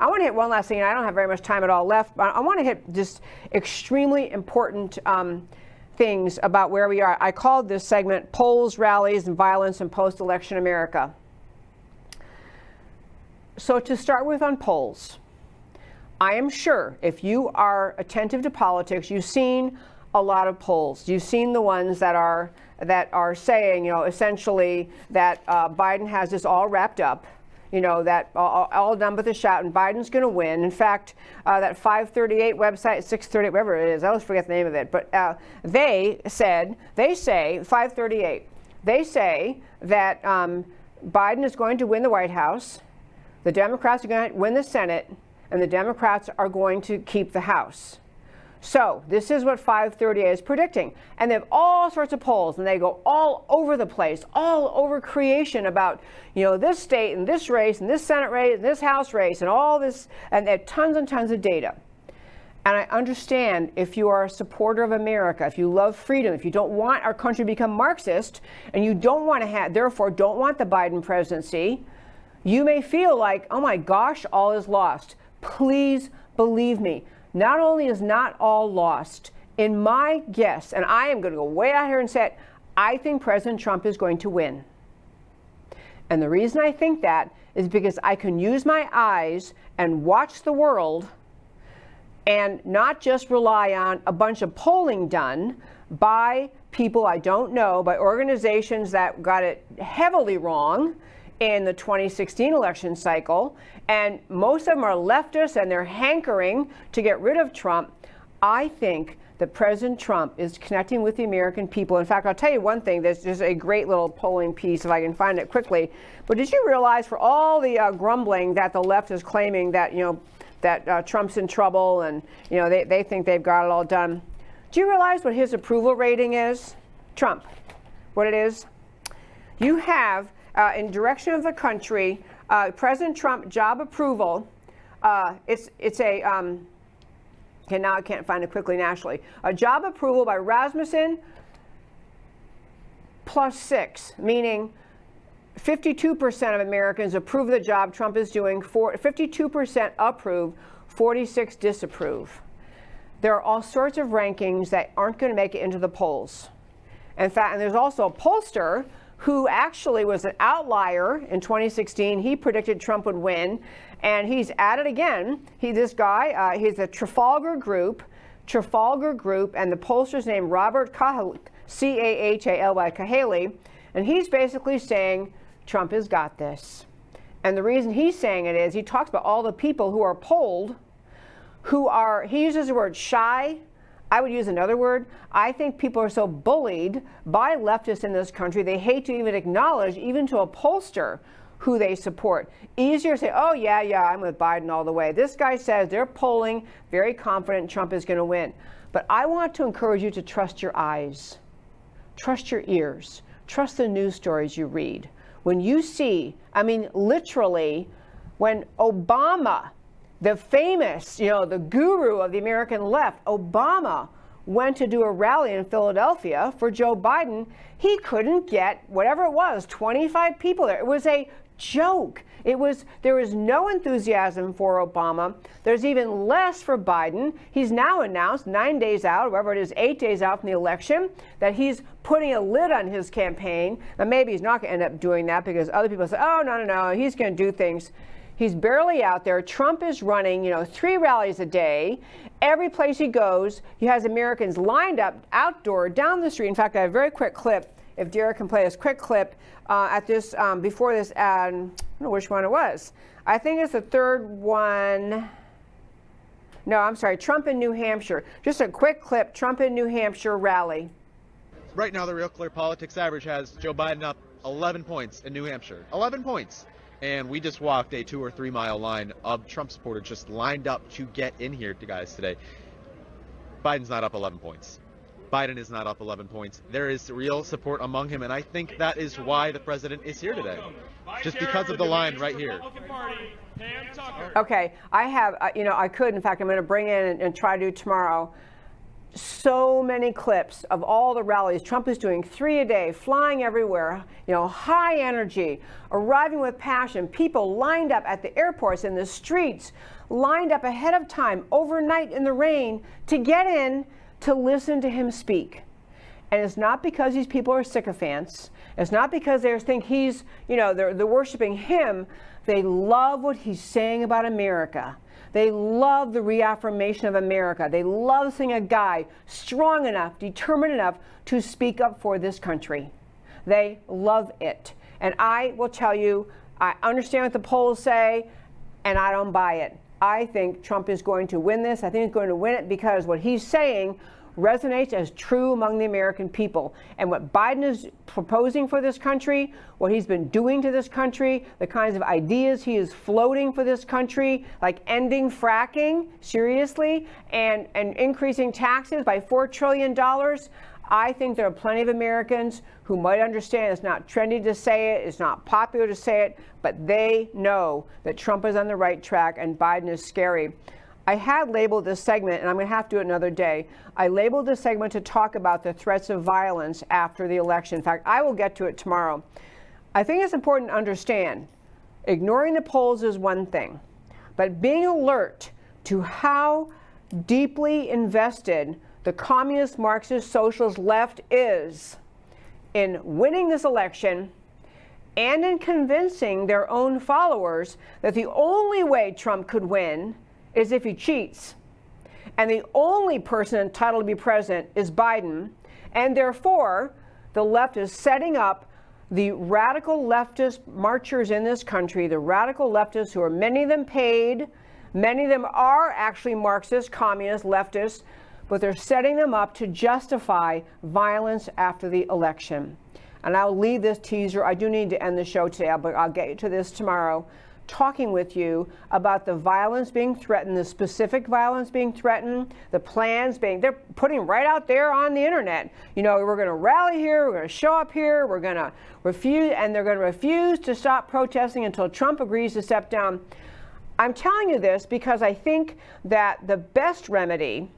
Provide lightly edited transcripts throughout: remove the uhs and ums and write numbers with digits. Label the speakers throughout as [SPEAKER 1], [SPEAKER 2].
[SPEAKER 1] I want to hit one last thing. I don't have very much time at all left, but I want to hit just extremely important things about where we are. I called this segment Polls, Rallies, and Violence in Post-Election America. So to start with on polls, I am sure if you are attentive to politics, you've seen a lot of polls. You've seen the ones that are saying, essentially that Biden has this all wrapped up, that all done but the shot, and Biden's going to win. In fact, that 538 website, 638, whatever it is, I always forget the name of it, but they say 538. They say that Biden is going to win the White House, the Democrats are going to win the Senate, and the Democrats are going to keep the House. So this is what 538 is predicting. And they have all sorts of polls, and they go all over the place, all over creation about, this state and this race and this Senate race and this House race and all this, and they have tons and tons of data. And I understand if you are a supporter of America, if you love freedom, if you don't want our country to become Marxist, and you don't want to therefore don't want the Biden presidency, you may feel like, oh my gosh, all is lost. Please believe me. Not only is not all lost, in my guess, and I am going to go way out here and say it, I think President Trump is going to win. And the reason I think that is because I can use my eyes and watch the world and not just rely on a bunch of polling done by people I don't know, by organizations that got it heavily wrong in the 2016 election cycle, and most of them are leftists and they're hankering to get rid of Trump. I think that President Trump is connecting with the American people. In fact, I'll tell you one thing, there's just a great little polling piece, if I can find it quickly. But did you realize, for all the grumbling that the left is claiming that, that Trump's in trouble and, they think they've got it all done, do you realize what his approval rating is? Trump, what it is? You have, in direction of the country, President Trump job approval, it's a, okay, now I can't find it quickly nationally. A job approval by Rasmussen +6, meaning 52% of Americans approve of the job Trump is doing, 52% approve, 46 disapprove. There are all sorts of rankings that aren't going to make it into the polls. In fact, and there's also a pollster who actually was an outlier in 2016. He predicted Trump would win, and he's at it again. This guy, he's a Trafalgar Group, and the pollster's named Robert Cahaly, C-A-H-A-L-Y, Cahaly, and he's basically saying Trump has got this. And the reason he's saying it is he talks about all the people who are polled, he uses the word shy. I would use another word. I think people are so bullied by leftists in this country, they hate to even acknowledge, even to a pollster, who they support. Easier to say, oh, yeah, I'm with Biden all the way. This guy says they're polling very confident Trump is going to win. But I want to encourage you to trust your eyes, trust your ears, trust the news stories you read. When you see, literally, when Obama, the famous, the guru of the American left, Obama, went to do a rally in Philadelphia for Joe Biden, he couldn't get whatever it was, 25 people there. It was a joke. There was no enthusiasm for Obama. There's even less for Biden. He's now announced 9 days out, whatever it is, 8 days out from the election, that he's putting a lid on his campaign. Now, maybe he's not going to end up doing that because other people say, oh, no, he's going to do things. He's barely out there. Trump is running, 3 rallies a day. Every place he goes, he has Americans lined up outdoor, down the street. In fact, I have a very quick clip, if Derek can play this quick clip, at this, before this ad, I don't know which one it was. I think it's the third one. No, I'm sorry, Trump in New Hampshire. Just a quick clip, Trump in New Hampshire rally.
[SPEAKER 2] Right now, the Real Clear Politics average has Joe Biden up 11 points in New Hampshire. 11 points. And we just walked a 2 or 3 mile line of Trump supporters just lined up to get in here, guys, today. Biden's not up 11 points. Biden is not up 11 points. There is real support among him, and I think that is why the president is here today. Just because of the line right here.
[SPEAKER 1] Okay, I have, I could, in fact, I'm going to bring in and try to do tomorrow. so many clips of all the rallies Trump is doing, 3 a day, flying everywhere, high energy, arriving with passion, people lined up at the airports, in the streets, lined up ahead of time, overnight in the rain, to get in to listen to him speak. And it's not because these people are sycophants. It's not because they think he's, they're worshiping him. They love what he's saying about America. They love the reaffirmation of America. They love seeing a guy strong enough, determined enough to speak up for this country. They love it. And I will tell you, I understand what the polls say, and I don't buy it. I think Trump is going to win this. I think he's going to win it because what he's saying resonates as true among the American people. And what Biden is proposing for this country, what he's been doing to this country, the kinds of ideas he is floating for this country, like ending fracking, seriously, and increasing taxes by $4 trillion, I think there are plenty of Americans who might understand it's not trendy to say it, it's not popular to say it, but they know that Trump is on the right track and Biden is scary. I had labeled this segment, and I'm going to have to do it another day. I labeled this segment to talk about the threats of violence after the election. In fact, I will get to it tomorrow. I think it's important to understand, ignoring the polls is one thing, but being alert to how deeply invested the communist, Marxist, socialist left is in winning this election and in convincing their own followers that the only way Trump could win is if he cheats. And the only person entitled to be president is Biden. And therefore, the left is setting up the radical leftist marchers in this country, the radical leftists who are many of them paid, many of them are actually Marxist, communist, leftists, but they're setting them up to justify violence after the election. And I'll leave this teaser. I do need to end the show today, but I'll get to this tomorrow, talking with you about the violence being threatened, the specific violence being threatened, the plans they're putting right out there on the internet. We're going to rally here, we're going to show up here, we're going to refuse, and they're going to refuse to stop protesting until Trump agrees to step down. I'm telling you this because I think that the best remedy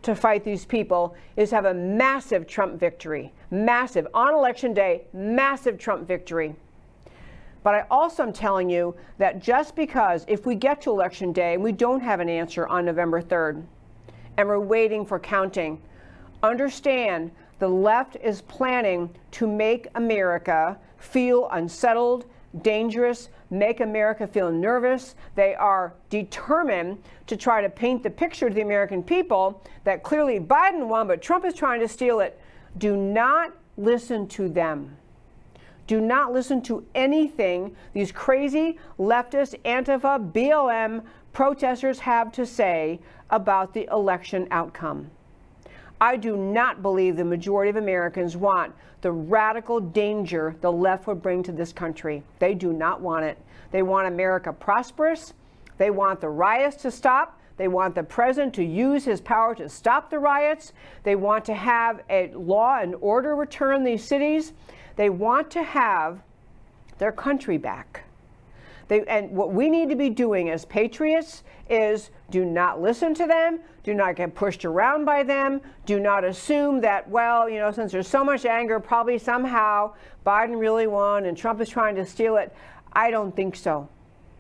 [SPEAKER 1] to fight these people is have a massive Trump victory. Massive. On election day, massive Trump victory. But I also am telling you that just because if we get to election day and we don't have an answer on November 3rd and we're waiting for counting, understand the left is planning to make America feel unsettled, dangerous, make America feel nervous. They are determined to try to paint the picture to the American people that clearly Biden won, but Trump is trying to steal it. Do not listen to them. Do not listen to anything these crazy leftist Antifa, BLM protesters have to say about the election outcome. I do not believe the majority of Americans want the radical danger the left would bring to this country. They do not want it. They want America prosperous. They want the riots to stop. They want the president to use his power to stop the riots. They want to have a law and order return in these cities. They want to have their country back. And what we need to be doing as patriots is do not listen to them, do not get pushed around by them, do not assume that, since there's so much anger, probably somehow Biden really won and Trump is trying to steal it. I don't think so.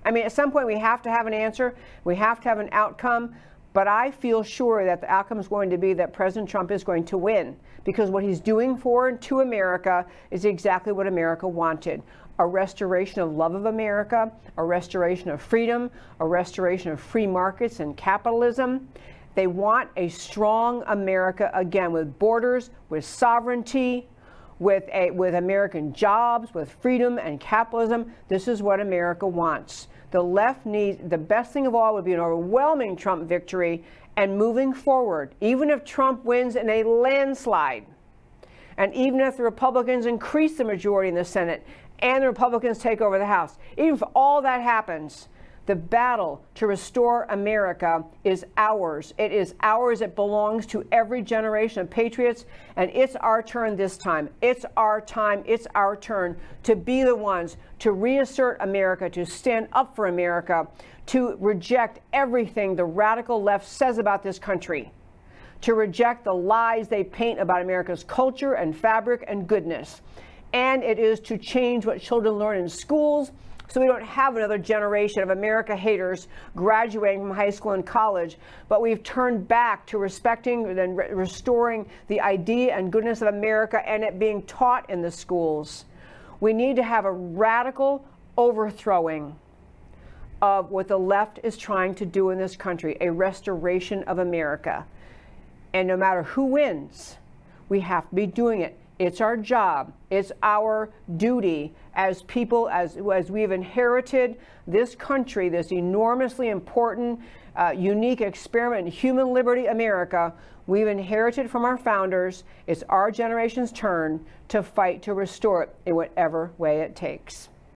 [SPEAKER 1] I mean, at some point we have to have an answer, we have to have an outcome, but I feel sure that the outcome is going to be that President Trump is going to win because what he's doing for and to America is exactly what America wanted. A restoration of love of America, a restoration of freedom, a restoration of free markets and capitalism. They want a strong America again with borders, with sovereignty, with American jobs, with freedom and capitalism. This is what America wants. The left needs, the best thing of all would be an overwhelming Trump victory and moving forward, even if Trump wins in a landslide, and even if the Republicans increase the majority in the Senate and the Republicans take over the House. Even if all that happens, the battle to restore America is ours. It is ours. It belongs to every generation of patriots, and it's our turn this time. It's our time. It's our turn to be the ones to reassert America, to stand up for America, to reject everything the radical left says about this country, to reject the lies they paint about America's culture and fabric and goodness. And it is to change what children learn in schools so we don't have another generation of America haters graduating from high school and college, but we've turned back to respecting and restoring the idea and goodness of America and it being taught in the schools. We need to have a radical overthrowing of what the left is trying to do in this country, a restoration of America. And no matter who wins, we have to be doing it. It's our job. It's our duty as people, as we've inherited this country, this enormously important, unique experiment in human liberty, America. We've inherited from our founders. It's our generation's turn to fight to restore it in whatever way it takes.